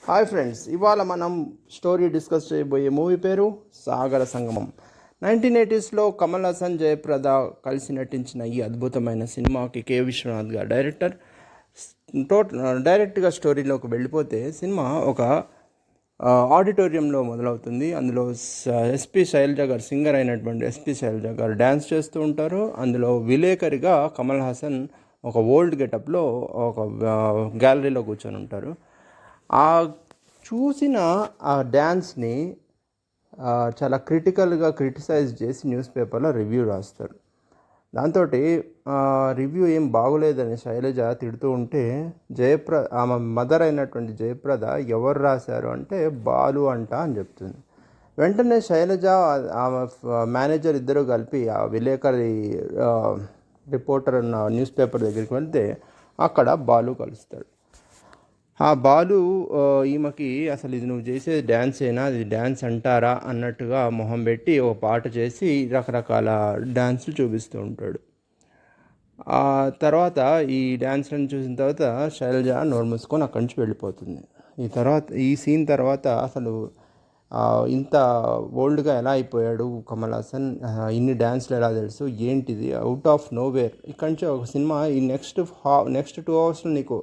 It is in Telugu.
హాయ్ ఫ్రెండ్స్, ఇవాళ మనం స్టోరీ డిస్కస్ చేయబోయే మూవీ పేరు సాగర సంగమం. 1980స్లో కమల్ హాసన్, జయప్రద కలిసి నటించిన ఈ అద్భుతమైన సినిమాకి కె విశ్వనాథ్ గారు డైరెక్టర్. డైరెక్ట్గా స్టోరీలోకి వెళ్ళిపోతే సినిమా ఒక ఆడిటోరియంలో మొదలవుతుంది. అందులో ఎస్పి శైలజ గారు, సింగర్ అయినటువంటి ఎస్పి శైలజ గారు డ్యాన్స్ చేస్తూ ఉంటారు. అందులో విలేకరిగా కమల్ హాసన్ ఒక ఓల్డ్ గెటప్లో ఒక గ్యాలరీలో కూర్చొని ఉంటారు. ఆ చూసిన ఆ డ్యాన్స్ని చాలా క్రిటికల్గా క్రిటిసైజ్ చేసి న్యూస్ పేపర్లో రివ్యూ రాస్తారు. దాంతో రివ్యూ ఏం బాగోలేదని శైలజ తిడుతూ ఉంటే ఆమె మదర్ అయినటువంటి జయప్రద ఎవరు రాశారు అంటే బాలు అంట అని చెప్తుంది. వెంటనే శైలజ, ఆమె మేనేజర్ ఇద్దరు కలిపి ఆ విలేకరి రిపోర్టర్ ఉన్న న్యూస్ పేపర్ దగ్గరికి వెళ్తే అక్కడ బాలు కలుస్తాడు. ఆ బాలు ఈమెకి అసలు ఇది నువ్వు చేసేది డ్యాన్స్ అయినా, అది డ్యాన్స్ అంటారా అన్నట్టుగా మొహం పెట్టి ఒక పాట చేసి రకరకాల డ్యాన్సులు చూపిస్తూ ఉంటాడు. ఆ తర్వాత ఈ డ్యాన్స్లను చూసిన తర్వాత శైలజ నోరు మూసుకొని అక్కడి నుంచి వెళ్ళిపోతుంది. ఈ సీన్ తర్వాత అసలు ఇంత ఓల్డ్గా ఎలా అయిపోయాడు కమల్ హాసన్, ఇన్ని డ్యాన్స్లు ఎలా తెలుసు, ఏంటిది, అవుట్ ఆఫ్ నోవేర్. ఇక్కడి నుంచి ఒక సినిమా ఈ నెక్స్ట్ 2 అవర్స్లో నీకు